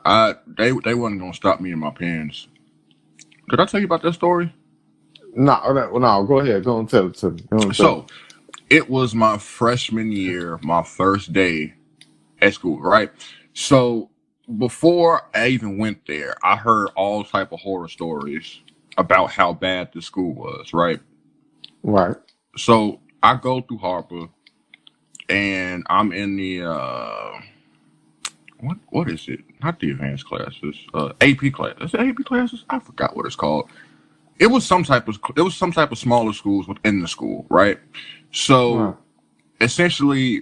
They wasn't gonna stop me in my pens. Did I tell you about that story? No, go ahead. Go and tell it to me. So it was my freshman year, my first day at school, right? So before I even went there, I heard all type of horror stories about how bad the school was, right? Right. So I go through Harper and I'm in the what is it? Not the advanced classes. AP class. Is it AP classes? I forgot what it's called. It was some type of smaller schools within the school, right? Right. So essentially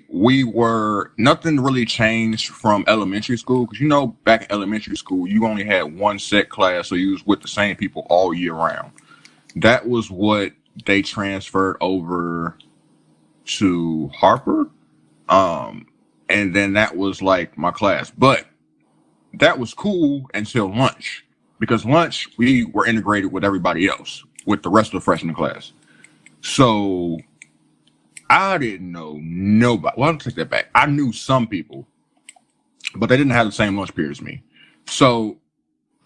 nothing really changed from elementary school, because back in elementary school you only had one set class, so you was with the same people all year round. That was what they transferred over to Harper, and then that was like my class. But that was cool until lunch, because lunch we were integrated with everybody else, with the rest of the freshman class. So I didn't know nobody. Well, I'll take that back. I knew some people, but they didn't have the same lunch period as me. So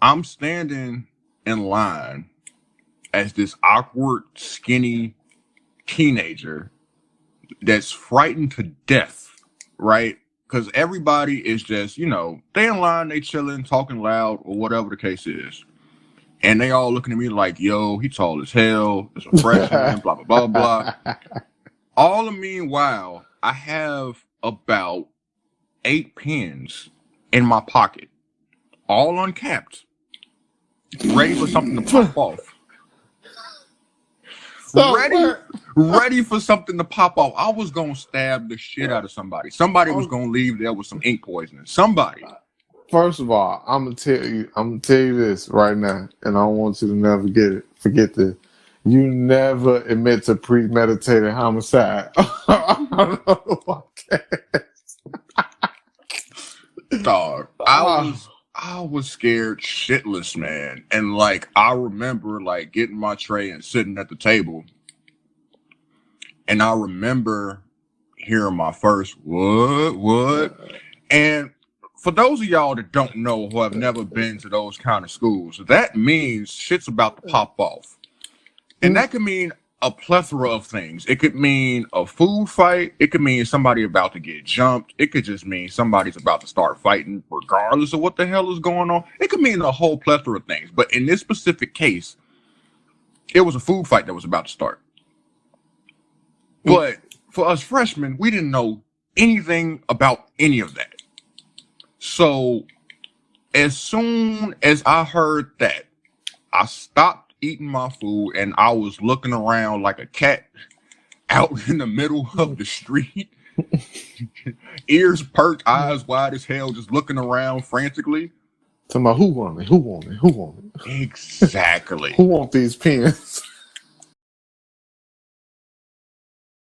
I'm standing in line as this awkward, skinny teenager that's frightened to death, right? Because everybody is just, they in line, they chilling, talking loud, or whatever the case is. And they all looking at me like, yo, he tall as hell, it's a freshman, blah, blah, blah, blah. All the meanwhile, I have about 8 pens in my pocket, all uncapped, ready for something to pop off. Ready for something to pop off. I was gonna stab the shit out of somebody. Somebody was gonna leave there with some ink poisoning. Somebody. First of all, I'm gonna tell you this right now, and I don't want you to never forget this. You never admit to premeditated homicide. Dog, I was scared shitless, man. And like, I remember like getting my tray and sitting at the table. And I remember hearing my first what? And for those of y'all that don't know, who have never been to those kind of schools, that means shit's about to pop off. And that could mean a plethora of things. It could mean a food fight. It could mean somebody about to get jumped. It could just mean somebody's about to start fighting, regardless of what the hell is going on. It could mean a whole plethora of things. But in this specific case, it was a food fight that was about to start. But for us freshmen, we didn't know anything about any of that. So as soon as I heard that, I stopped eating my food and I was looking around like a cat out in the middle of the street. Ears perked, eyes wide as hell, just looking around frantically. Talking about who want it? Exactly. Who want these pens?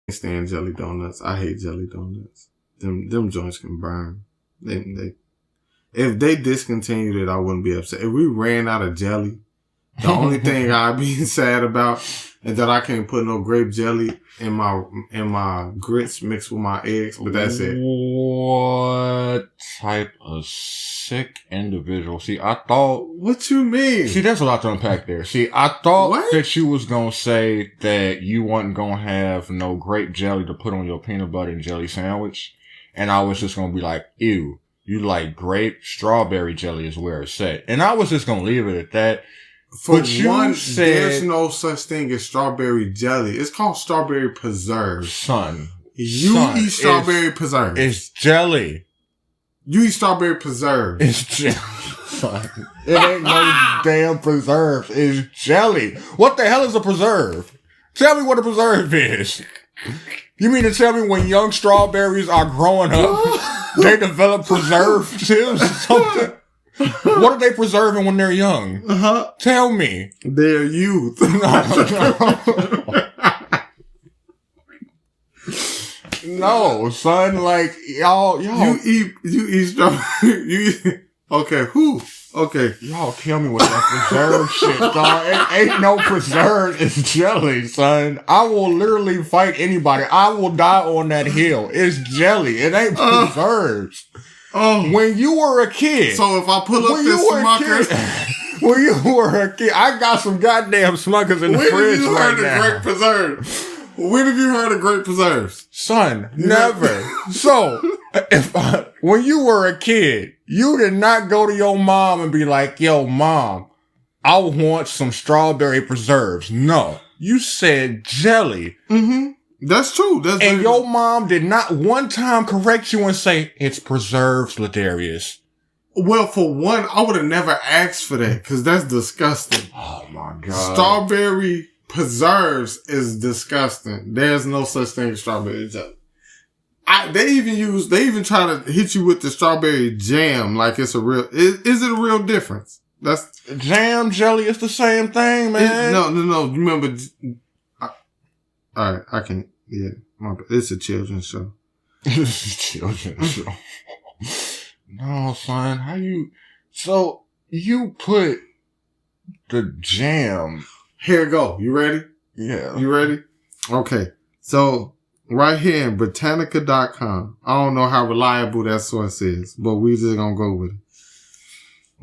I stand jelly donuts. I hate jelly donuts. Them joints can burn. If they discontinued it, I wouldn't be upset. If we ran out of jelly, the only thing I'd be sad about is that I can't put no grape jelly in my grits mixed with my eggs, but that's it. What type of sick individual? See, I thought... What you mean? See, there's a lot to unpack there. See, I thought that you was gonna say that you wasn't gonna have no grape jelly to put on your peanut butter and jelly sandwich, and I was just gonna be like, ew, you like grape? Strawberry jelly is where it's at. And I was just gonna leave it at that. For one, there's no such thing as strawberry jelly. It's called strawberry preserve. Son, eat strawberry preserve. It's jelly. You eat strawberry preserve. It's jelly, son. It ain't no damn preserve. It's jelly. What the hell is a preserve? Tell me what a preserve is. You mean to tell me when young strawberries are growing up, they develop preservatives or something? What are they preserving when they're young? Tell me. Their youth. No, son, like, y'all. You eat strawberry. Okay, who? Okay. Y'all kill me with that preserve shit, dog. It ain't no preserve. It's jelly, son. I will literally fight anybody. I will die on that hill. It's jelly. It ain't preserves. Oh, when you were a kid. so if I pull up this Smuckers, when you were a kid, I got some goddamn Smuckers in the fridge right now. Grape Preserves? When have you heard of Grape Preserves? Son, never. So, when you were a kid, you did not go to your mom and be like, yo, mom, I want some strawberry preserves. No. You said jelly. Mm-hmm. That's true. And your mom did not one time correct you and say, it's preserves, Ladarius. Well, for one, I would have never asked for that because that's disgusting. Oh my God. Strawberry preserves is disgusting. There's no such thing as strawberry jelly. They even try to hit you with the strawberry jam like it's a real, is it a real difference? That's jam jelly is the same thing, man. No. Remember, alright, I can't, yeah, it's a children's show. It's a children's show. No, son, so you put the jam. Here you go. You ready? Yeah. You ready? Okay. So right here in Britannica.com, I don't know how reliable that source is, but we just gonna go with it.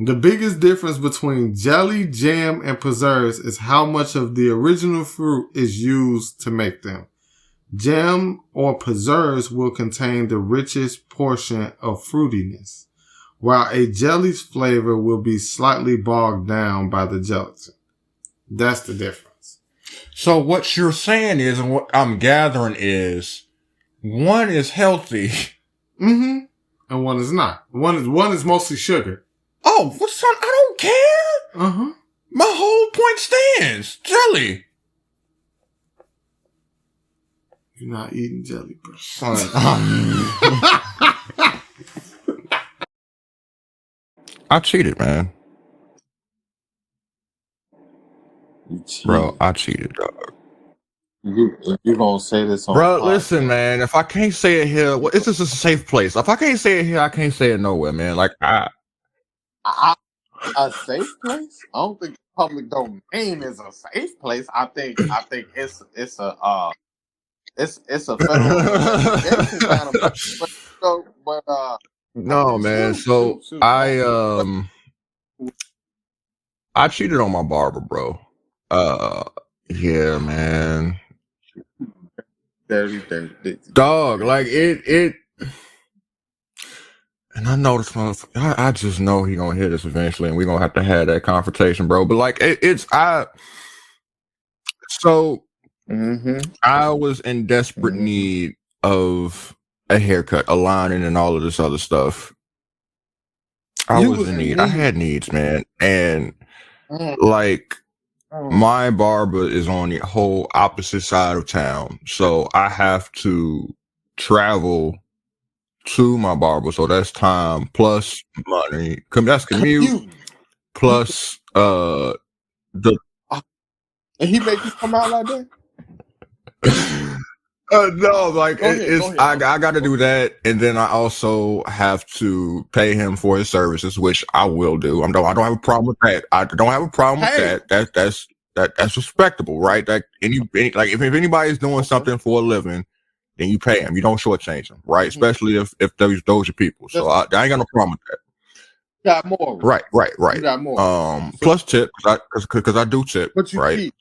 The biggest difference between jelly, jam, and preserves is how much of the original fruit is used to make them. Jam or preserves will contain the richest portion of fruitiness, while a jelly's flavor will be slightly bogged down by the gelatin. That's the difference. So what you're saying is, and what I'm gathering is, one is healthy. Mm-hmm. And one is not. One is mostly sugar. Oh, what, son? I don't care. Uh-huh. My whole point stands. Jelly. You're not eating jelly, bro. Son. I cheated, man. You cheated. Bro, I cheated, dog. You gonna say this on bro, listen, man. If I can't say it here, well, it's just a safe place. If I can't say it here, I can't say it nowhere, man. Like, a safe place? I don't think public domain is a safe place. I think it's a federal investigation kind of but no, man. So I cheated on my barber, bro. Yeah, man. Dirty. Dog, like it. And I know this motherfucker. I just know he gonna hear this eventually, and we gonna have to have that confrontation, bro. But like, So I was in desperate need of a haircut, a lining, and all of this other stuff. I was in need. I had needs, man, and like. My barber is on the whole opposite side of town, so I have to travel to my barber. So that's time plus money. That's commute plus and he make you come out like that? No, like I got to do that, and then I also have to pay him for his services, which I will do. I don't have a problem with that. I don't have a problem with that. That's respectable, right? Like like if anybody's doing something for a living, then you pay him. You don't shortchange them, right? Especially if those are people. So I ain't got no problem with that. Got more. Right. You got more. Plus tip, because I do tip, but you right? Cheat.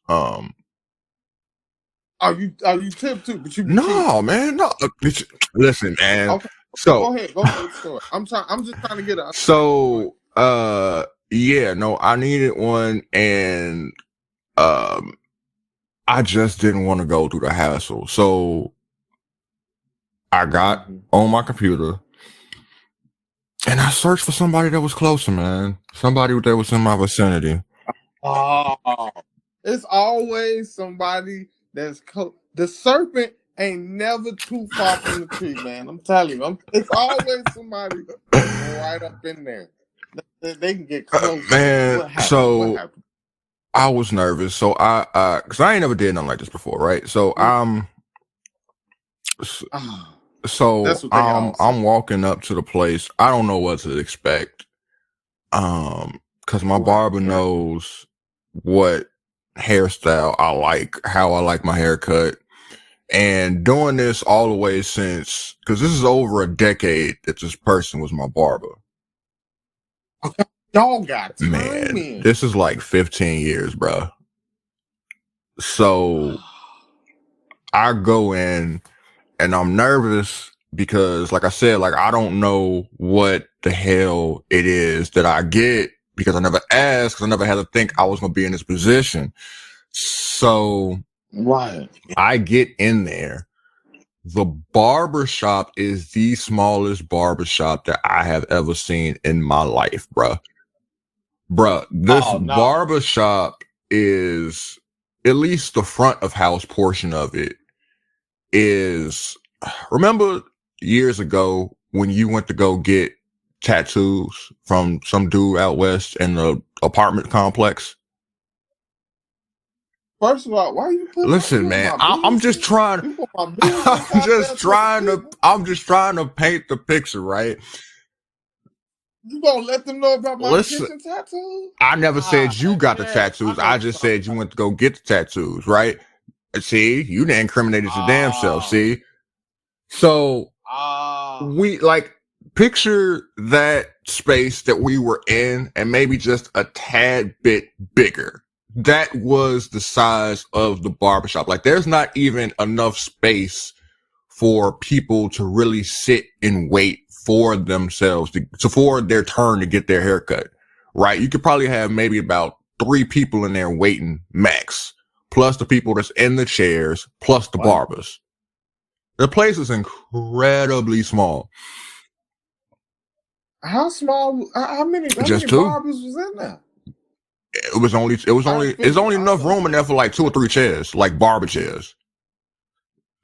Are you tip too? But you no, man, no. Listen, man. Okay. So go ahead with the story. I'm just trying to get a. So yeah, no, I needed one, and I just didn't want to go through the hassle. So I got on my computer and I searched for somebody that was closer, man. Somebody that was in my vicinity. Oh, it's always somebody that's close. The serpent ain't never too far from the tree, man. I'm telling you, it's always somebody right up in there. They can get close. Man, what happened? I was nervous. So cause I ain't never did nothing like this before, right? So I'm walking up to the place. I don't know what to expect. Cause my barber knows what hairstyle I like, how I like my haircut. And doing this all the way since, because this is over a decade that this person was my barber. Y'all got time Man, in. this is like 15 years, bro. So I go in and I'm nervous because, like I said, like I don't know what the hell it is that I get because I never asked, because I never had to think I was going to be in this position. So Right. I get in there. The barbershop is the smallest barbershop that I have ever seen in my life, bruh. Bruh, this Oh no. barbershop is, at least the front of house portion of it is, remember years ago when you went to go get tattoos from some dude out west in the apartment complex? First of all, why you Listen, put man, my I'm just business? trying. You put my business out there to the people? I'm just trying to paint the picture, right? You gonna let them know about my Listen, kitchen tattoo? I never said you got the Yeah, I tattoos. know I what just you're talking said you went to go get the tattoos, right? See, you done incriminated your damn self. about. See, so Ah, we like picture that space that we were in and maybe just a tad bit bigger. That was the size of the barbershop. Like there's not even enough space for people to really sit and wait for themselves for their turn to get their haircut, right? You could probably have maybe about 3 people in there waiting max, plus the people that's in the chairs, plus the what? barbers. The place is incredibly small. How small? How many Just 2. barbers was in there? It's only enough room in there for like 2 or 3 chairs, like barber chairs.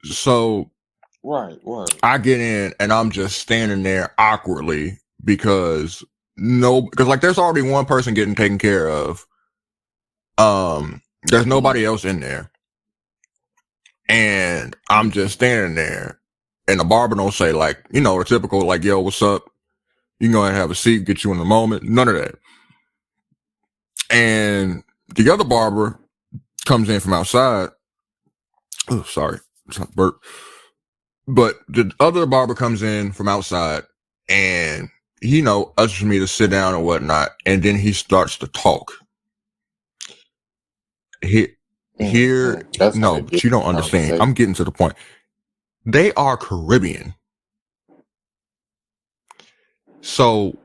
So Right. I get in and I'm just standing there awkwardly because like there's already one person getting taken care of. There's nobody else in there. And I'm just standing there and the barber don't say like, the typical like, yo, what's up? You can go ahead and have a seat, get you in a moment. None of that. And the other barber comes in from outside. Oh, sorry. It's not burp. But the other barber comes in from outside and, ushers me to sit down and whatnot. And then he starts to talk. That's how No, they but get you don't the understand. conversation. I'm getting to the point. They are Caribbean. So,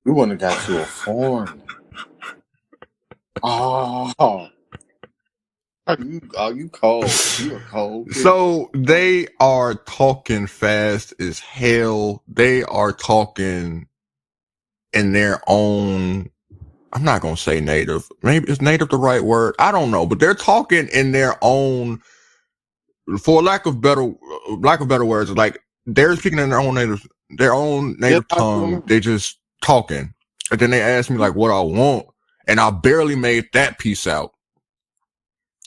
You wouldn't have got you a foreign. Oh, you cold? You a cold kid. so they are talking fast as hell. They are talking in their own, I'm not going to say native. Maybe is native the right word? I don't know, but they're talking in their own, for lack of better words, like they're speaking in their own Yeah, native tongue. They just talking. And then they ask me like what I want. And I barely made that piece out.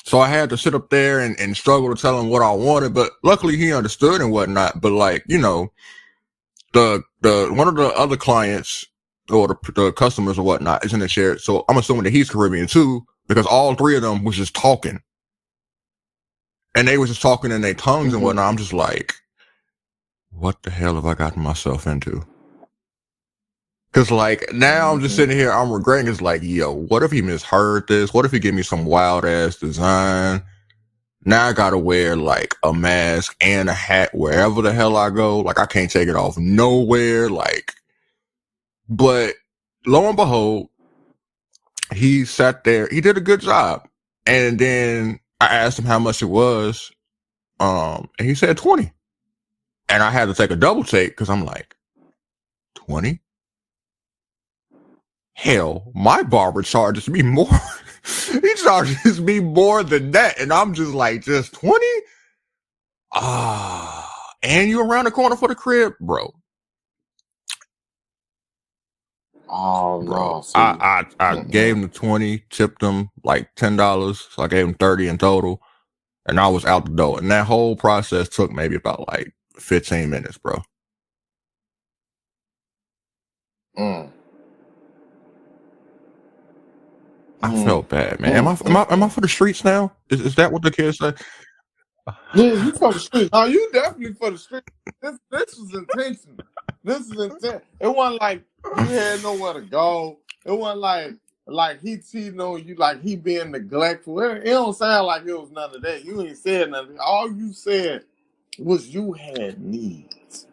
So I had to sit up there and struggle to tell him what I wanted, but luckily he understood and whatnot. But like, the one of the other clients or the customers or whatnot is in the chair. So I'm assuming that he's Caribbean too, because all 3 of them was just talking. And they was just talking in their tongues and whatnot. I'm just like, what the hell have I gotten myself into? Cause like now I'm just sitting here, I'm regretting. It's like, yo, what if he misheard this? What if he gave me some wild ass design? Now I gotta wear like a mask and a hat wherever the hell I go. Like I can't take it off nowhere. Like, but lo and behold, he sat there. He did a good job. And then I asked him how much it was. And he said 20. And I had to take a double take because I'm like, 20? Hell, my barber charges me more. He charges me more than that. And I'm just like, just 20? And you around the corner for the crib? Bro. Oh Bro. no, see. I gave him the 20, tipped him like $10. So I gave him 30 in total. And I was out the door. And that whole process took maybe about like 15 minutes, bro. I felt bad, man. Am I for the streets now? Is that what the kids say? Yeah, you for the street. No, you definitely for the street. This was intentional. This is intent. It wasn't like you had nowhere to go. It wasn't like he cheating on you, like he being neglectful. It don't sound like it was none of that. You ain't said nothing. All you said was you had needs.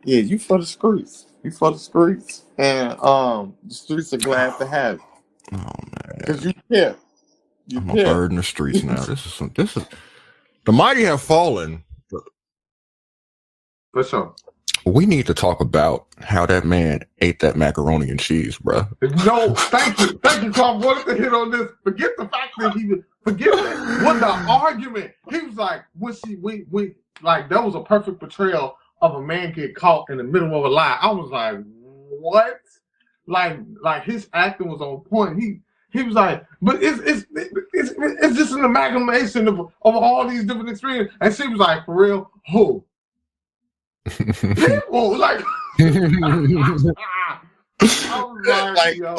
Yeah, you for the streets. You for the streets, and the streets are glad to have you Oh man, because you care. You I'm a care. bird in the streets now. This is the mighty have fallen. For sure. We need to talk about how that man ate that macaroni and cheese, bro. No, thank you. Thank you. So I wanted to hit on this. Forget the fact that forget that. What the argument? He was like, we like that was a perfect portrayal of a man get caught in the middle of a lie. I was like, what? Like his acting was on point. He was like, but it's just an amalgamation of all these different experiences. And she was like, for real, who? People like.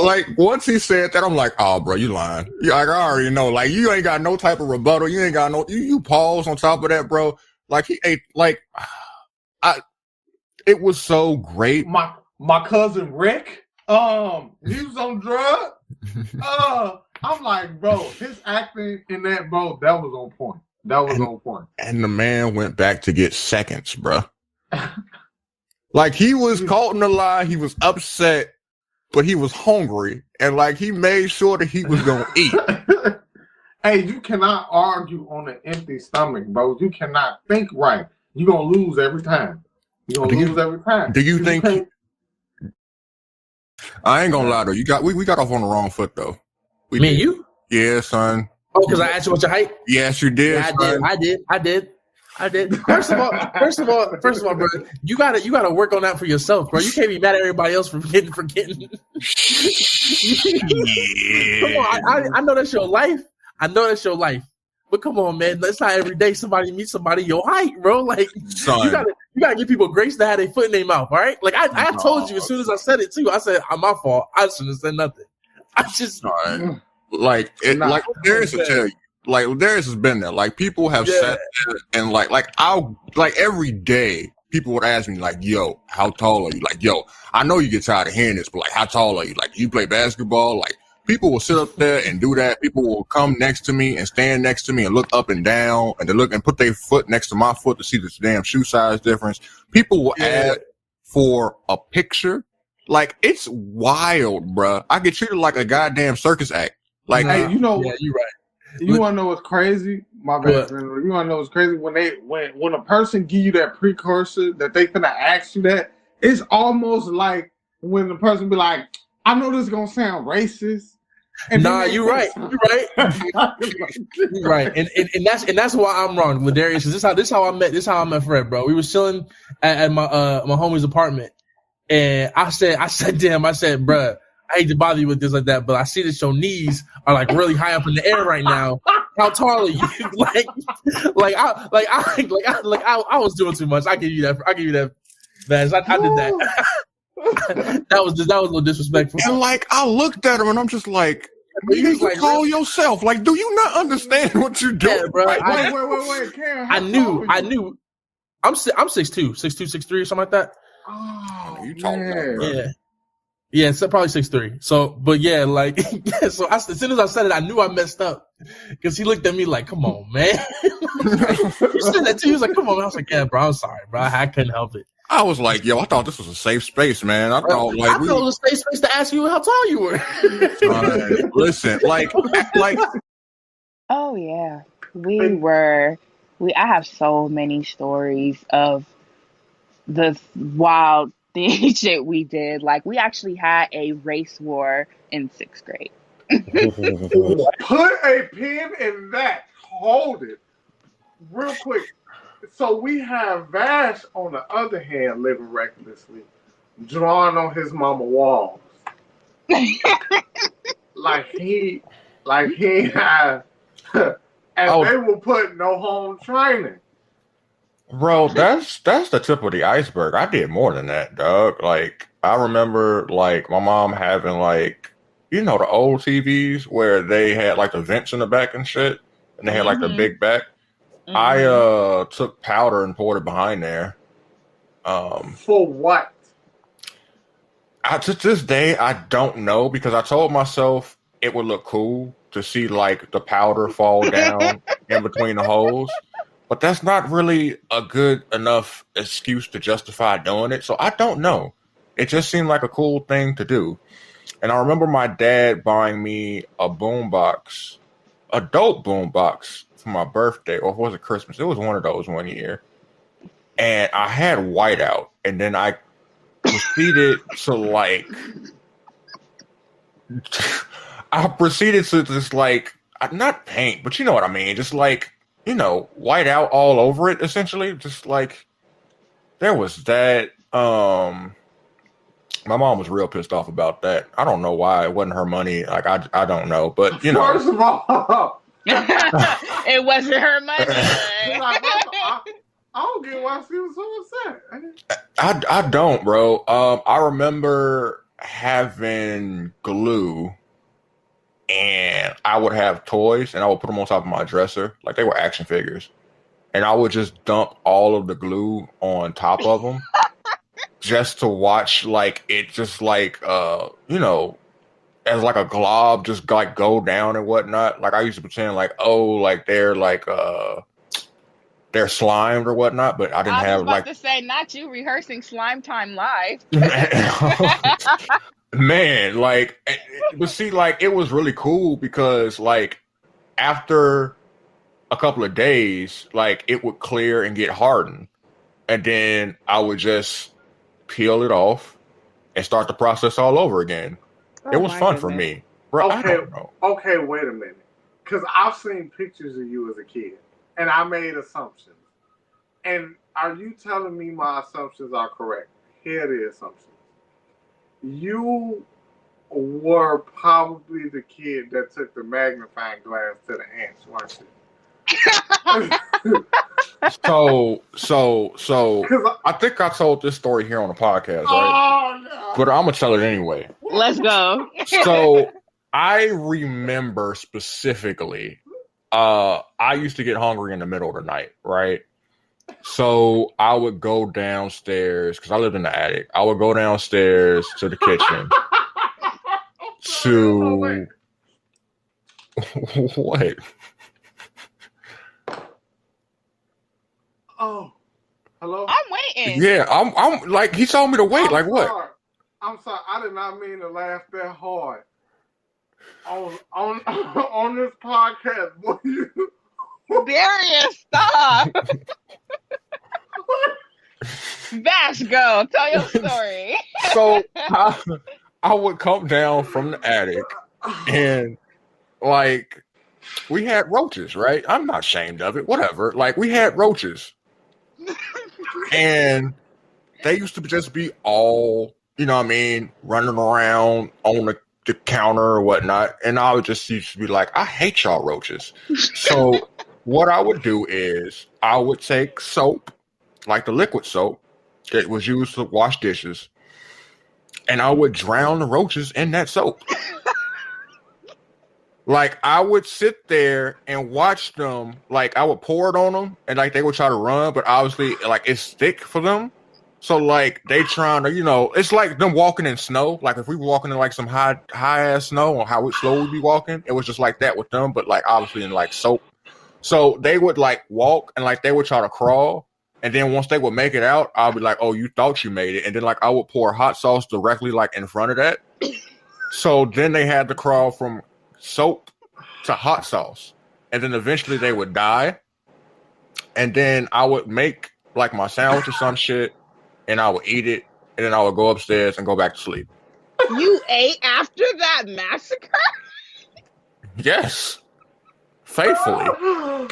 like once he said that, I'm like, oh, bro, you lying. Like, I already know. Like, you ain't got no type of rebuttal. You ain't got no. You pause on top of that, bro. Like he ate. Like, it was so great. My cousin Rick, he was on drugs. I'm like, bro, his acting in that, bro, that was on point. On point. And the man went back to get seconds, bro. Like he was caught in a lie. He was upset, but he was hungry, and like he made sure that he was gonna eat. Hey, you cannot argue on an empty stomach, bro. You cannot think right. You're gonna lose every time. You're gonna lose every time. Do you think? I ain't gonna lie though. We got off on the wrong foot though. Me and you? Yeah, son. Oh, because I asked you what your height? Yes, you did. Yeah, I did. First of all, bro, you gotta work on that for yourself, bro. You can't be mad at everybody else for getting. Come on, I know that's your life. But come on, man. That's not every day somebody meets somebody your height, bro. Like, son, you gotta give people grace to have their foot in their mouth, all right? Like I told you as soon as I said it too. I said, my fault. I shouldn't have said nothing. I just like Darius will tell you. Like Darius has been there. Like people have sat there and like every day people would ask me like, yo, how tall are you? Like, yo, I know you get tired of hearing this, but like, how tall are you? Like, you play basketball? Like, people will sit up there and do that. People will come next to me and stand next to me and look up and down and they look and put their foot next to my foot to see this damn shoe size difference. People will ask for a picture. Like, it's wild, bruh. I get treated like a goddamn circus act. Like, hey, you know, you're right. You want to know what's crazy? My bad, friend. You want to know what's crazy? When a person give you that precursor that they finna ask you that, it's almost like when the person be like, I know this is gonna sound racist. And you're right. You're right. And that's why I'm wrong with Darius. This is how I met Fred, bro. We were chilling at my homie's apartment, and I said to him, bruh, I hate to bother you with this like that, but I see that your knees are like really high up in the air right now. How tall are you? I was doing too much. I give you that. I did that. that was a little disrespectful. And like I looked at him and I'm just like, you like, call yourself. Like, do you not understand what you're doing? Yeah, bro. Like, wait, Karen, I knew. I'm 6'2", 6'3" or something like that. Oh, you talking about, bro. Yeah, it's probably 6'3". So, but yeah, like, so as soon as I said it, I knew I messed up because he looked at me like, "Come on, man." He said that too. He was like, "Come on." I was like, "Yeah, bro, I'm sorry, bro. I couldn't help it." I was like, "Yo, I thought this was a safe space, man. I thought it was a safe space to ask you how tall you were." Listen, like. Oh yeah, I have so many stories of the wild shit we did. Like, we actually had a race war in 6th grade. Put a pin in that. Hold it real quick. So we have Vash on the other hand living recklessly, drawing on his mama walls. like he had, and they will put no home training. Bro, that's the tip of the iceberg. I did more than that, dog. Like, I remember, like, my mom having, like, you know, the old TVs where they had, like, the vents in the back and shit, and they had, like, the big back. I took powder and poured it behind there. For what? To this day, I don't know because I told myself it would look cool to see like the powder fall down in between the holes, but that's not really a good enough excuse to justify doing it. So I don't know. It just seemed like a cool thing to do. And I remember my dad buying me a boombox, adult boombox for my birthday, or was it Christmas? It was one of those one year. And I had whiteout, and then I proceeded to like I proceeded to just like not paint, but you know what I mean, just like white out all over it essentially. Just like there was that. My mom was real pissed off about that. I don't know why. It wasn't her money. Like I don't know, but First of all, it wasn't her money. I don't get why she was so upset. I don't, bro. I remember having glue, and I would have toys, and I would put them on top of my dresser, like they were action figures, and I would just dump all of the glue on top of them, just to watch, like it, just like as like a glob, just like go down and whatnot. Like I used to pretend like, oh, like they're slimed or whatnot, but I didn't have was about to say, not you rehearsing Slime Time live. Man, like, but see, like, it was really cool because, like, after a couple of days, like, it would clear and get hardened. And then I would just peel it off and start the process all over again. It was fun for me. Bro, I don't know. Okay, wait a minute. Because I've seen pictures of you as a kid, and I made assumptions. And are you telling me my assumptions are correct? Here are the assumptions. You were probably the kid that took the magnifying glass to the ants, weren't you? So I think I told this story here on the podcast, right? Oh, no. But I'm gonna tell it anyway. Let's go. So I remember specifically, I used to get hungry in the middle of the night, right? So I would go downstairs because I lived in the attic. I would go downstairs to the kitchen to what? Oh, hello. I'm waiting. Yeah, I'm like he told me to wait. Like what? Sorry. I'm sorry. I did not mean to laugh that hard on this podcast. Boy, Darius, stop. Vash, go. Tell your story. So I would come down from the attic and like we had roaches, right? I'm not ashamed of it. Whatever. Like we had roaches. And they used to just be all, you know what I mean, running around on the counter or whatnot. And I would just used to be like, I hate y'all roaches. So what I would do is I would take soap, like the liquid soap that was used to wash dishes, and I would drown the roaches in that soap. Like I would sit there and watch them. Like I would pour it on them, and like they would try to run, but obviously like it's thick for them. So like they trying to, it's like them walking in snow. Like if we were walking in like some high ass snow, or how slow we'd be walking, it was just like that with them. But like obviously in like soap. So they would like walk and like they would try to crawl. And then once they would make it out, I'll be like, oh, you thought you made it. And then like I would pour hot sauce directly like in front of that. So then they had to crawl from soap to hot sauce. And then eventually they would die. And then I would make like my sandwich or some shit, and I would eat it, and then I would go upstairs and go back to sleep. You ate after that massacre? Yes. Faithfully. Wait.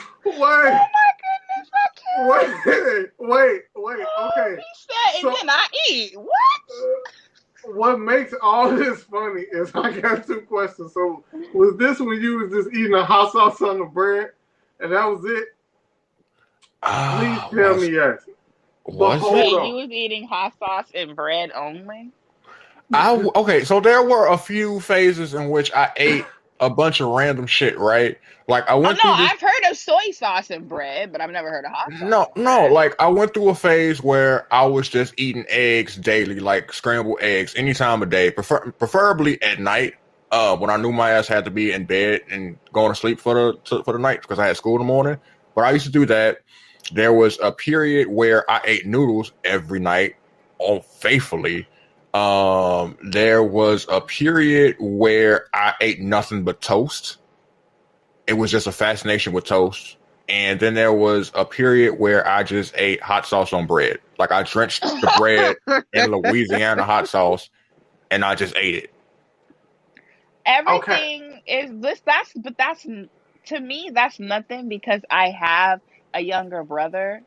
Oh my goodness, Wait. Okay. He said, and then I eat. What? What makes all this funny is I got two questions. So, was this when you was just eating a hot sauce on the bread, and that was it? Please tell me yes. Was Wait, it? you was eating hot sauce and bread only? Okay, so there were a few phases in which I ate a bunch of random shit, right? Like I Oh went no, through this. I've heard of soy sauce and bread, but I've never heard of hot sauce No, and no, bread. like I went through a phase where I was just eating eggs daily, like scrambled eggs any time of day, preferably at night. When I knew my ass had to be in bed and going to sleep for the night because I had school in the morning. But I used to do that. There was a period where I ate noodles every night, all faithfully. There was a period where I ate nothing but toast. It was just a fascination with toast. And then there was a period where I just ate hot sauce on bread. Like I drenched the bread in Louisiana hot sauce and I just ate it. Okay. Everything is this. That's to me. That's nothing because I have a younger brother,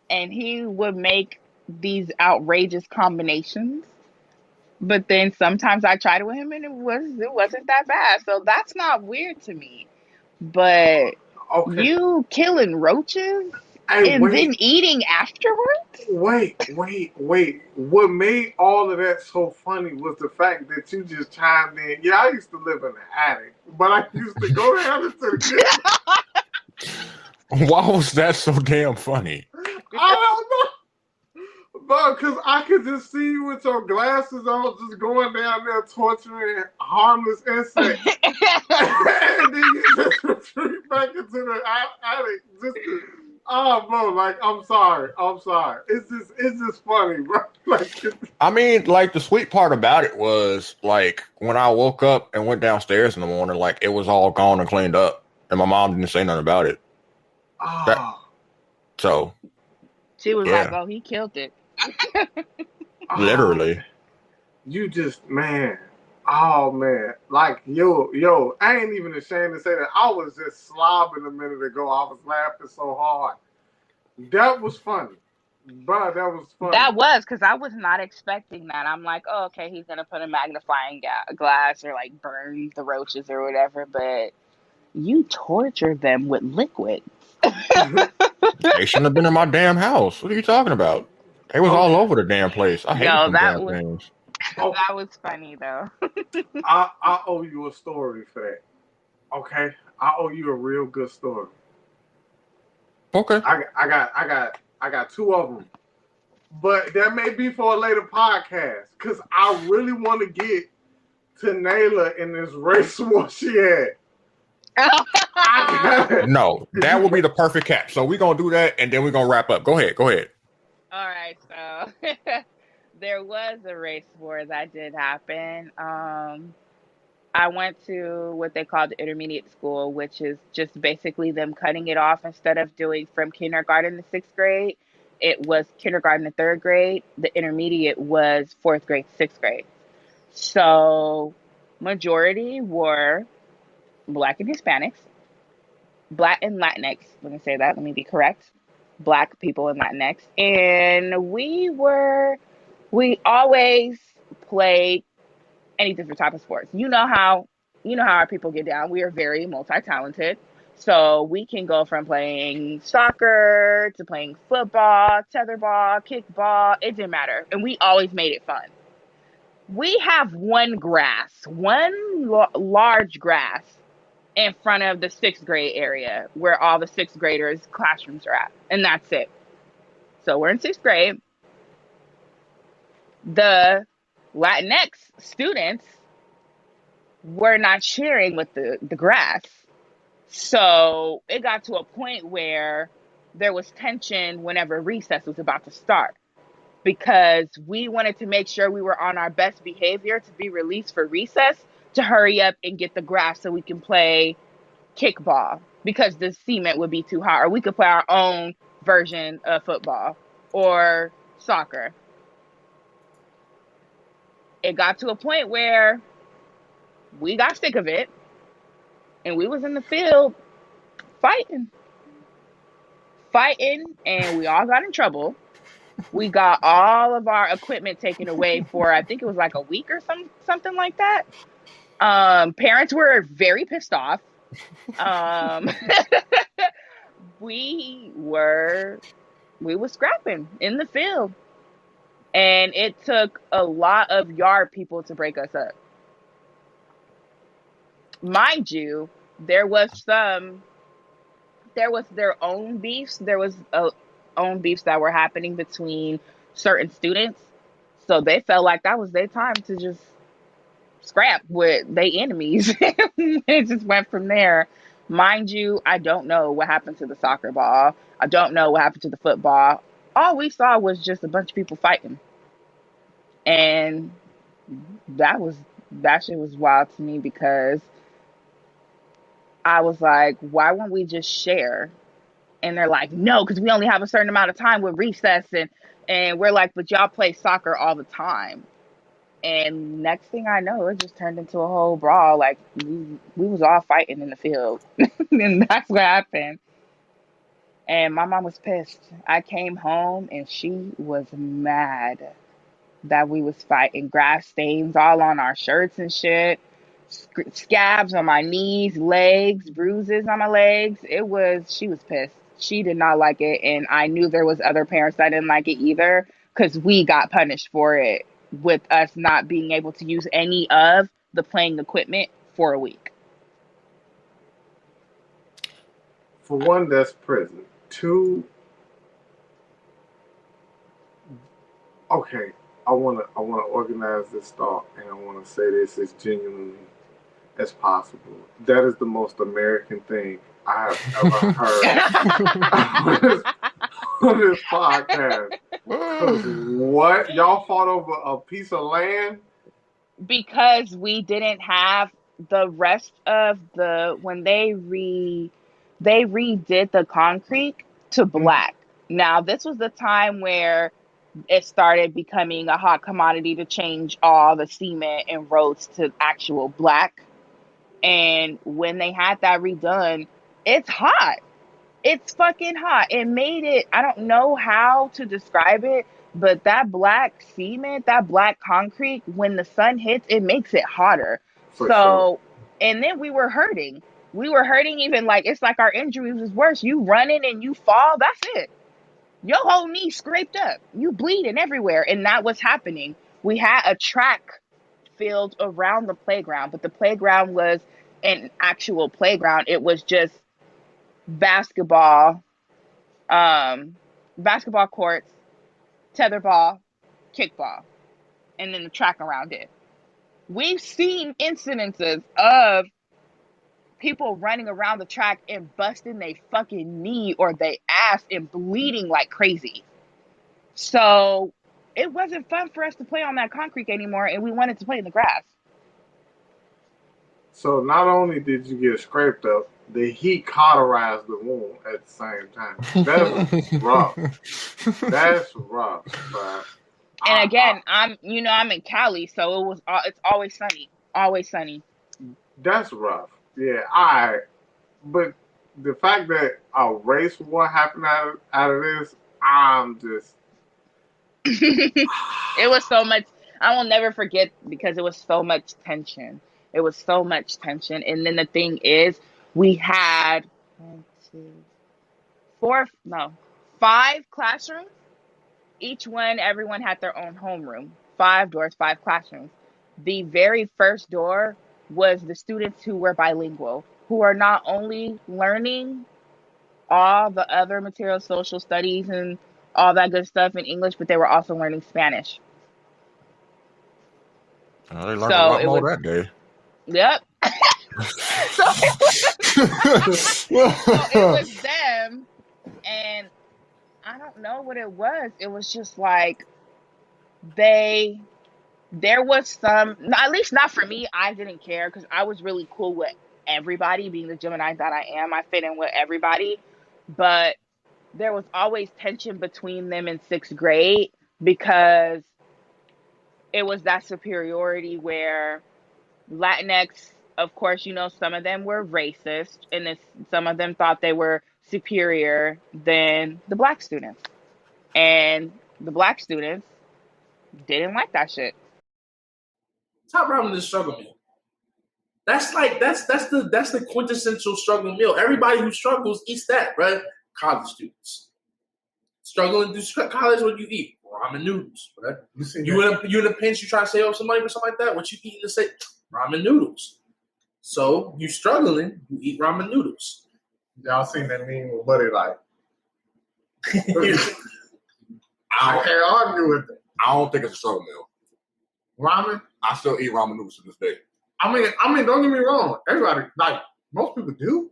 and he would make these outrageous combinations. But then sometimes I tried it with him, and it wasn't that bad. So that's not weird to me. But Okay. you killing roaches Hey, and wait. then eating afterwards? Wait. What made all of that so funny was the fact that you just chimed in. Yeah, I used to live in an attic, but I used to go down into the kitchen. Why was that so damn funny? I don't know. But because I could just see you with your glasses on, just going down there torturing harmless insects. And then you just retreat back into the attic just to, oh, bro, like, I'm sorry. It's just funny, bro. Like, I mean, like the sweet part about it was like when I woke up and went downstairs in the morning, like it was all gone and cleaned up, and my mom didn't say nothing about it. That oh, so She was like, yeah, "Oh, he killed it." oh, literally. you just, man. Oh man, like yo, I ain't even ashamed to say that. I was just slobbing a minute ago. I was laughing so hard. That was funny, bro. That was funny. That was because I was not expecting that. I'm like, oh, okay, he's gonna put a magnifying glass or like burn the roaches or whatever. But you torture them with liquids. They shouldn't have been in my damn house. What are you talking about? They was all Okay, over the damn place. I hated Yo, them damn things. okay. that was funny though. I owe you a story for that. Okay, I owe you a real good story. Okay. I got two of them, but that may be for a later podcast because I really want to get to Nayla in this race war she had. I got No, that would be the perfect cap. So we're gonna do that and then we're gonna wrap up. Go ahead. Go ahead. All right, so there was a race war that did happen. I went to what they call the intermediate school, which is just basically them cutting it off instead of doing from kindergarten to sixth grade. It was kindergarten to third grade. The intermediate was fourth grade, sixth grade. So, majority were Black and Hispanics, Black and Latinx. Let me say that. Let me be correct. Black people and Latinx. And we always played any different type of sports. You know how our people get down. We are very multi-talented. So we can go from playing soccer to playing football, tetherball, kickball. It didn't matter. And we always made it fun. We have one large grass in front of the sixth grade area where all the sixth graders' classrooms are at. And that's it. So we're in sixth grade. The Latinx students were not sharing with the grass. So it got to a point where there was tension whenever recess was about to start because we wanted to make sure we were on our best behavior to be released for recess to hurry up and get the grass so we can play kickball because the cement would be too hot, or we could play our own version of football or soccer. It got to a point where we got sick of it and we was in the field fighting and we all got in trouble. We got all of our equipment taken away for I think it was like a week or something like that. Parents were very pissed off. Um we were we were scrapping in the field and it took a lot of yard people to break us up. mind you, there was their own beefs. There was own beefs that were happening between certain students. So they felt like that was their time to just scrap with their enemies. It just went from there. Mind you, I don't know what happened to the soccer ball. I don't know what happened to the football. All we saw was just a bunch of people fighting. And that shit was wild to me because I was like, why won't we just share? And they're like, no, because we only have a certain amount of time with recess, and we're like, but y'all play soccer all the time. And next thing I know, it just turned into a whole brawl. Like we was all fighting in the field, and that's what happened. And my mom was pissed. I came home and she was mad that we was fighting. Grass stains all on our shirts and shit. Scabs on my knees, legs, bruises on my legs. She was pissed. She did not like it, and I knew there was other parents that didn't like it either because we got punished for it with us not being able to use any of the playing equipment for a week. For one, that's prison. Two, okay, I wanna organize this thought, and I wanna say this as genuinely as possible. That is the most American thing I have ever heard on this podcast. What? Y'all fought over a piece of land? Because we didn't have the rest of when they redid the concrete to black. Now this was the time where it started becoming a hot commodity to change all the cement and roads to actual black. And when they had that redone, it's hot. It's fucking hot. It made it, I don't know how to describe it, but that black cement, that black concrete, when the sun hits, it makes it hotter. For sure. So, and then we were hurting. We were hurting even like, it's like our injuries was worse. You running and you fall, that's it. Your whole knee scraped up. You bleeding everywhere. And that was happening. We had a track field around the playground, but the playground was an actual playground. It was just basketball, basketball courts, tetherball, kickball, and then the track around it. We've seen incidences of people running around the track and busting their fucking knee or their ass and bleeding like crazy. So it wasn't fun for us to play on that concrete anymore, and we wanted to play in the grass. So not only did you get scraped up, the heat cauterized the wound at the same time. That's rough. That's rough. But and again, I'm in Cali, so it's always sunny. Always sunny. That's rough. Yeah, but the fact that a race war happened out of this, I'm just it was so much. I will never forget because it was so much tension. It was so much tension. And then the thing is, we had 5 classrooms. Everyone had their own homeroom. 5 doors, 5 classrooms. The very first door was the students who were bilingual, who are not only learning all the other material, social studies, and all that good stuff in English, but they were also learning Spanish. They learned a lot more that day. Yep. so it was them, and I don't know what it was. It was just like there was some, at least not for me. I didn't care because I was really cool with everybody. Being the Gemini that I am, I fit in with everybody. But there was always tension between them in 6th grade because it was that superiority where Latinx, of course, some of them were racist, and some of them thought they were superior than the black students. And the black students didn't like that shit. Top ramen is struggle meal. That's the quintessential struggle meal. Everybody who struggles eats that, right? College students struggling through college. What do you eat? Ramen noodles, right? You in a pinch, you try to save up some money for something like that. What you eating to say? Ramen noodles. So you struggling, you eat ramen noodles. Y'all seen that meme with Buddy like? I I can't argue with it. don't think it's a struggle meal. Ramen. I still eat ramen noodles to this day. I mean, don't get me wrong. Everybody, like most people do,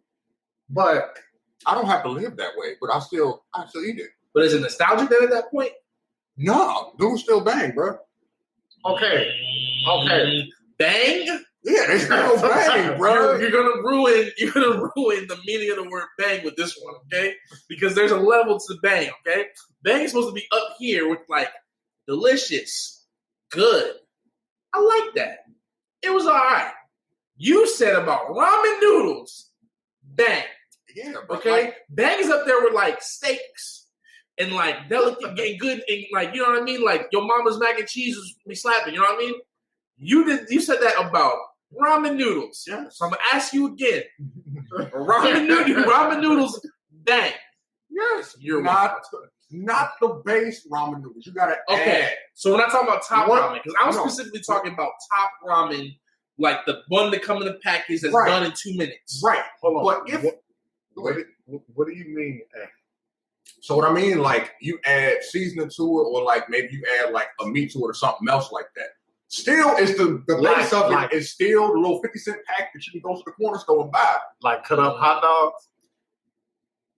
but I don't have to live that way, but I still eat it. But is it nostalgic then at that point? No, noodles still bang, bro. okay. Bang? Yeah, they still bang, bro. You're gonna ruin the meaning of the word bang with this one, okay? Because there's a level to bang, okay? Bang is supposed to be up here with like delicious, good. I like that. It was all right. You said about ramen noodles, bang. Yeah, bro. Okay, Like, bang is up there with like steaks and like delicate, getting good, and like you know what I mean. Like your mama's mac and cheese is be slapping. You know what I mean? You said that about ramen noodles. yeah. So I'm gonna ask you again. Ramen noodles, bang. Yes, You're not the base ramen noodles. You gotta Okay, add. so we're not talking about top What? ramen because I was No. specifically talking about top ramen, like the one that come in the package that's Right. done in 2 minutes. Right. Hold on. But if What do you mean? so, what I mean, like you add seasoning to it, or like maybe you add like a meat to it or something else like that. Still, it's the base of Like- it is still the little 50-cent pack that you can go to the corner store and buy. Like cut up hot dogs?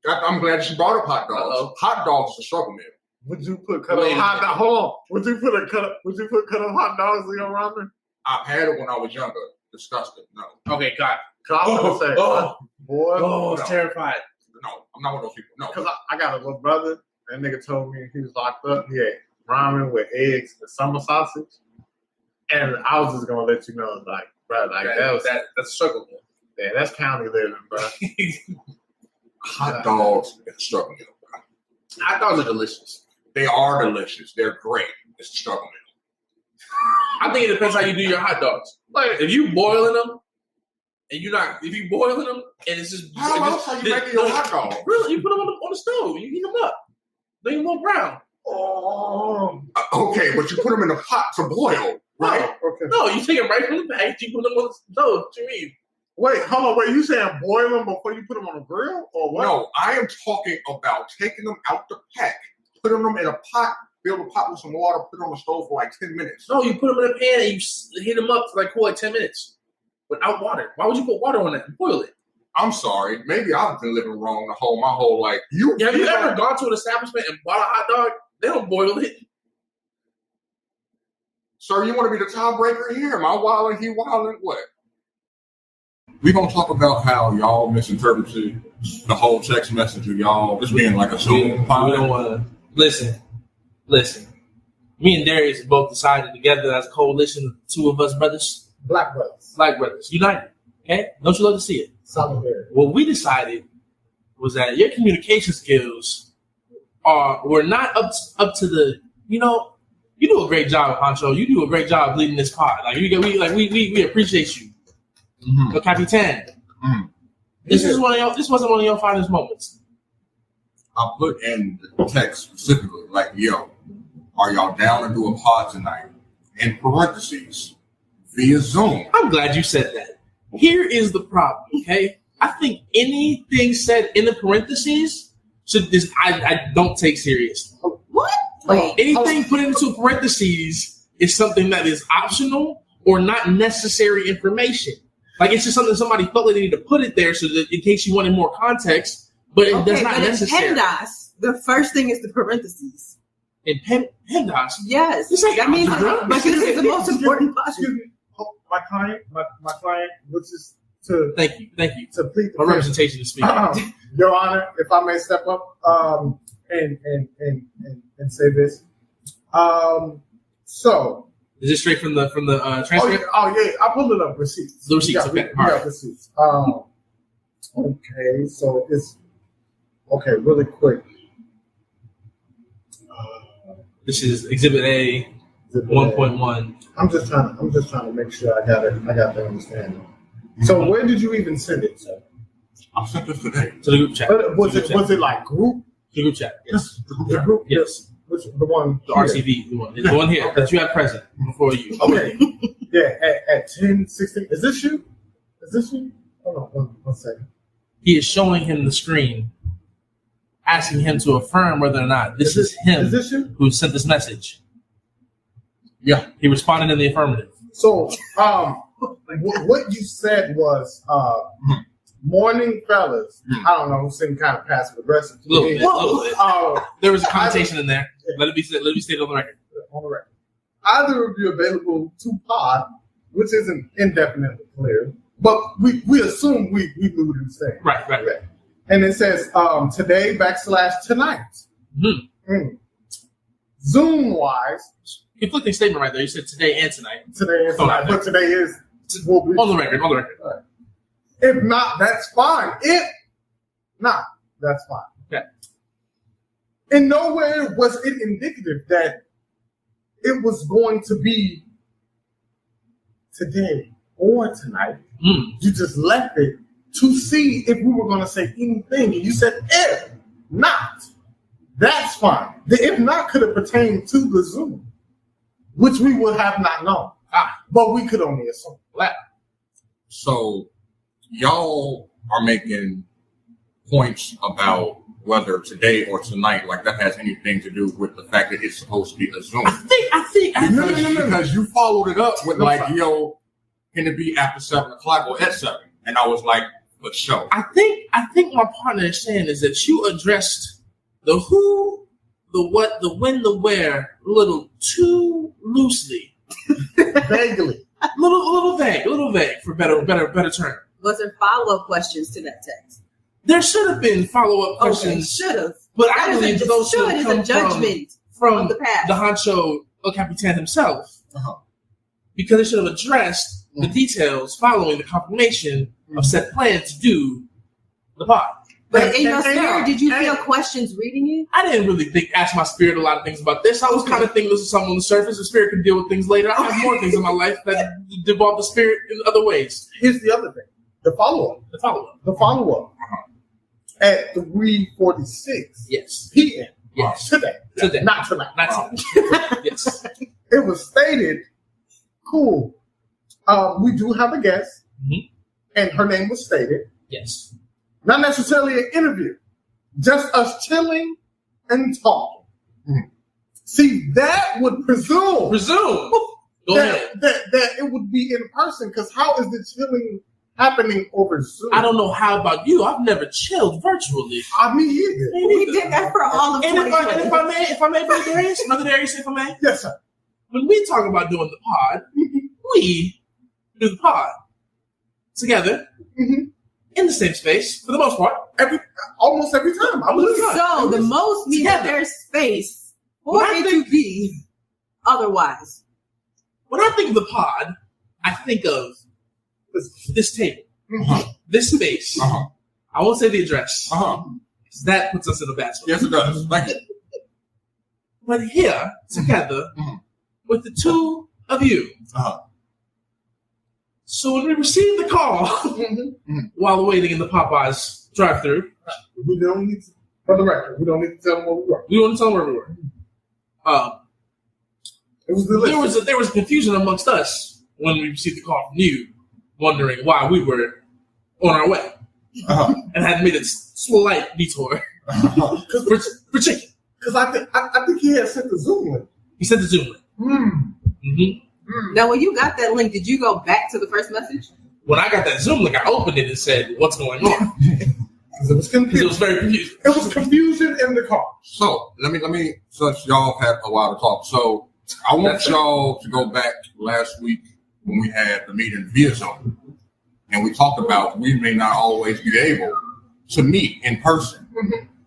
I'm glad that you brought up hot dogs. Uh-oh. Hot dogs is a struggle meal. Would you put cut Wait up a hot minute. dogs? Hold on. Would you put cut up hot dogs in your ramen? I've had it when I was younger. Disgusting. No, Okay, God. Cause I was gonna say, boy, I was no. terrified. no, I'm not one of those people. No. because I got a little brother. That nigga told me he was locked up. He had ramen with eggs and summer sausage. And I was just gonna let you know, like, bro, like that's a struggle. yeah, that's county living, bro. Hot dogs is a struggle meal. Bro. Hot dogs are delicious. They are delicious. They're great. It's a struggle meal. I think it depends how you do your hot dogs. Like if you boiling them, and if you boiling them, and it's just How else are you making your hot dog? Really, you put them on the stove, you heat them up, they get more brown. Oh, Okay, but you put them in a pot to boil, right? okay. No, you take them right from the package, you put them on the stove. What you mean? Wait, hold on. Wait, you saying boil them before you put them on the grill, or what? No, I am talking about taking them out the pack, putting them in a pot, fill the pot with some water, put it on the stove for like 10 minutes. No, you put them in a pan and you heat them up for like cool, like 10 minutes without water. Why would you put water on that and boil it? I'm sorry. Maybe I've been living wrong my whole life. Have you ever gone to an establishment and bought a hot dog? They don't boil it. Sir, you want to be the tiebreaker here? Am I wilding? He wilding? What? We're going to talk about how y'all misinterpreted the whole text message of y'all just being like a Zoom We don't pod. want to listen. Me and Darius both decided together as a coalition, two of us brothers, Black brothers, black brothers, united. Okay, don't you love to see it? solidarity. What we decided was that your communication skills were not up to the. You do a great job, Pancho. You do a great job leading this pod. Like we appreciate you. Mm-hmm. Capitan. Mm. This wasn't one of your finest moments. I put in the text specifically, like, yo, are y'all down to do a pod tonight? In parentheses, via Zoom. I'm glad you said that. Here is the problem, okay? I think anything said in the parentheses I don't take serious. What? Wait. Anything put into parentheses is something that is optional or not necessary information. Like it's just something somebody felt like they need to put it there so that in case you wanted more context, but that's not necessary. In PEMDAS, the first thing is the parentheses. In PEMDAS, Yes. This ain't That means algebra. but this is the most important part. Excuse me. My client, which is to thank you. to plead the My representation is speaking. Your Honor, if I may step up and say this. So Is this straight from the transcript? I pulled it up, receipts. The receipts, Yeah, okay. we All got right. receipts. Okay, so it's okay, really quick. This is Exhibit A 1.1. I'm just trying to make sure I got the understanding. So where did you even send it, sir? I sent this today. To the group chat. Was it like group? The group chat. Yes. The group? Yes. Which the one? The here? RTV. The one here that you have present before you. Okay. Yeah, at 10:16. Is this you? Is this you? Hold on, one second. He is showing him the screen, asking him to affirm whether or not this is him Is this you? who sent this message. Yeah. He responded in the affirmative. So, what you said was, morning fellas. I don't know, seemed kind of passive aggressive. A little bit. There was a connotation in there. Let it be stated on the record. On the record. Either of you available to pod, which isn't indefinitely clear, but we assume we knew what he was saying. Right. And it says today / tonight. Mm-hmm. Zoom wise, Conflicting statement right there. You said today and tonight. Today and tonight, but today is on the record. Right. If not, that's fine. If not, that's fine. Okay. In no way was it indicative that it was going to be today or tonight. You just left it to see if we were going to say anything. And you said, if not, that's fine. The if not could have pertained to the Zoom, which we would have not known. But we could only assume. So y'all are making points about whether today or tonight, like that has anything to do with the fact that it's supposed to be a Zoom. I think because you followed it up with can it be after 7 o'clock or at 7? And I was like, for sure. I think my partner is saying is that you addressed the who, the what, the when, the where a little too loosely. Vaguely. A little vague for better term. Was there follow-up questions to that text? There should have been follow-up questions. Okay, should have. But I believe those should have come a judgment from the past. The honcho El Capitan himself. Because they should have addressed the details following the confirmation of said plan to do the pod. But in your spirit, did you feel questions reading it? I didn't really ask my spirit a lot of things about this. I was kind of thinking this was something on the surface. The spirit can deal with things later. I have more things in my life that involve the spirit in other ways. Here's the other thing. The follow-up. At 3:46 p.m. Yes. Today. Not tonight. Yes. It was stated, cool. We do have a guest, and her name was stated. Yes. Not necessarily an interview, just us chilling and talking. See, that would presume that it would be in person, because how is the chilling happening over Zoom? I don't know how about you. I've never chilled virtually. Me either. We did that for all of 2020. And if I may, Brother Darius, if I may? Yes, sir. When we talk about doing the pod, we do the pod together in the same space for the most part. Almost every time. So the most means that there's space for it to be otherwise. When I think of the pod, I think of this table, this space. I won't say the address. Because that puts us in a bad spot. Yes, it does. Thank you. But here, together, with the two of you. So when we received the call while waiting in the Popeyes drive-thru, we don't need to, for the record, we don't need to tell them where we were. We don't tell them where we were. It was there was confusion amongst us when we received the call from you, wondering why we were on our way and had made a slight detour for chicken. Because I think he had sent the Zoom link. He sent the Zoom link. Now, when you got that link, did you go back to the first message? When I got that Zoom link, I opened it and said, "What's going on?" Because it was confusing. It was very confusing. It was confusion in the car. So let me. Since y'all had a while to talk, so I want y'all to go back last week when we had the meeting via Zoom, and we talked about we may not always be able to meet in person.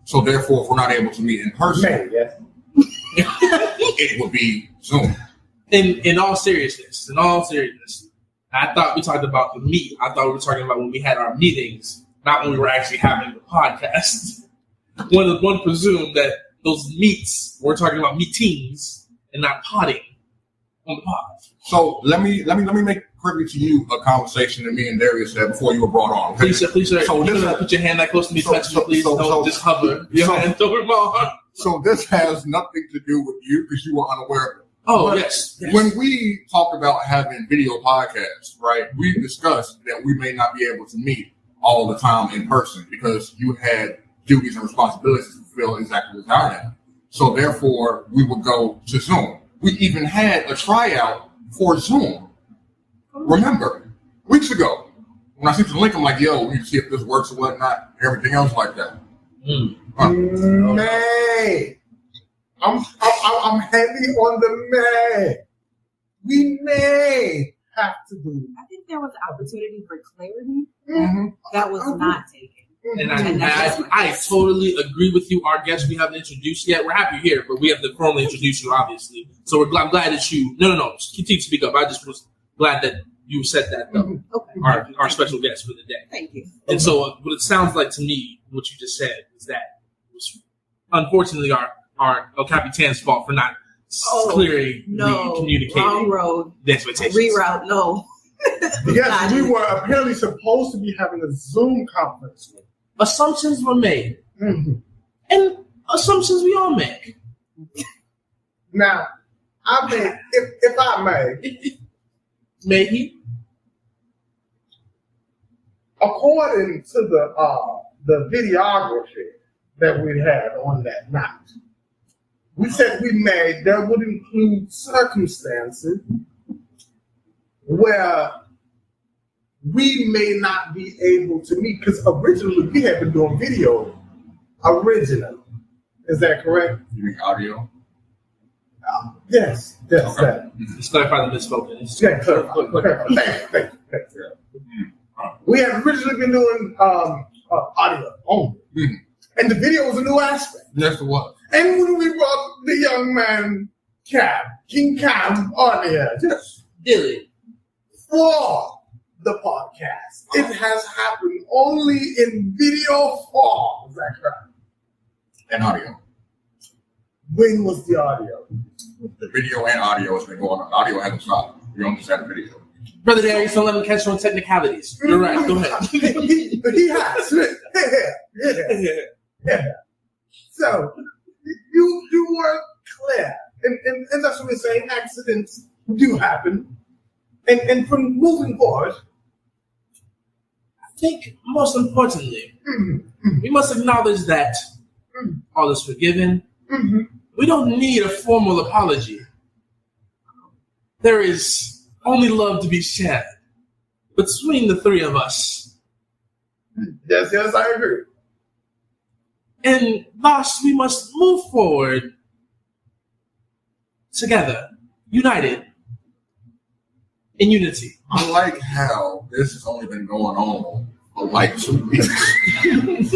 So therefore, if we're not able to meet in person, it would be Zoom. In all seriousness, I thought we talked about the meet. I thought we were talking about when we had our meetings, not when we were actually having the podcast. One presumed that those meets, we're talking about meetings and not potting on the pod. So let me make privy to you a conversation that me and Darius had before you were brought on. Okay? Please, sir. So put your hand that close to me, please. Don't just hover your hand over my arm. So this has nothing to do with you because you were unaware of it. Oh, But yes. when we talked about having video podcasts, right, we discussed that we may not be able to meet all the time in person because you had duties and responsibilities to fulfill exactly as I am. So therefore, we would go to Zoom. We even had a tryout for Zoom. Remember, weeks ago, when I sent the link, I'm like, yo, we need to see if this works or whatnot, everything else like that. May. I'm heavy on the May. We may have to do. I think there was an opportunity for clarity Mm-hmm. that was not taken. And I totally agree with you. Our guest we haven't introduced yet. We're happy you're here, but we have to formally introduce you, obviously. So I'm glad that you. No. Continue to speak up. I just was glad that you said that, though. Okay. Our special guest for the day. Thank you. And so, what it sounds like to me, what you just said, is that it was unfortunately our El Capitan's fault for not clearly communicating wrong road. the expectations. Reroute, no. Yes, we were apparently supposed to be having a Zoom conference. Assumptions were made, Mm-hmm. and assumptions we all make. Now, I mean, if I may, Maybe. according to the videography that we had on that night, we said there would include circumstances where we may not be able to meet, because originally we had been doing video originally. Is that correct? You mean audio? Yes, Okay. that. Let's clarify the misspoken. Yeah, clarify. Thank you. We had originally been doing audio only. Mm-hmm. And the video was a new aspect. Yes, it was. And when we brought the young man, King Cam, on here, just Dilly. for the podcast, it has happened only in video form. Is that correct? And audio. When was the audio? The video and audio has been going on. Audio hasn't stopped. We only just had a video. Brother Darius, don't let him catch you on technicalities. You're right. Go ahead. he has. Yeah. So you were clear, and that's what we're saying. Accidents do happen, and from moving forward, I think most importantly, we must acknowledge that all is forgiven. We don't need a formal apology. There is only love to be shared between the three of us. yes, I agree. And thus, we must move forward together, united, in unity. I like how this has only been going on for like 2 weeks.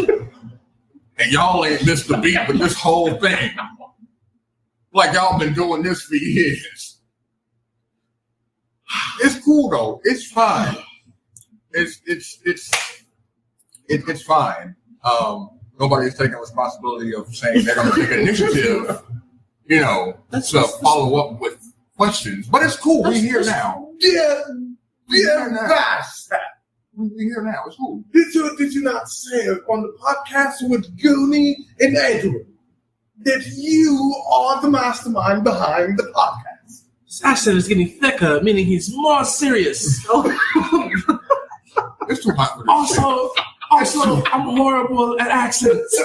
And y'all ain't missed a beat with this whole thing. Like y'all been doing this for years. It's cool though. It's fine. It's fine. Nobody's taking responsibility of saying they're going to take an initiative, to follow up with questions. But it's cool. We're here now. Yeah, That's we're here now. It's cool. Did you not say on the podcast with Goonie and Andrew that you are the mastermind behind the podcast? His accent is getting thicker, meaning he's more serious. It's too hot for this. Also, I'm horrible at accents.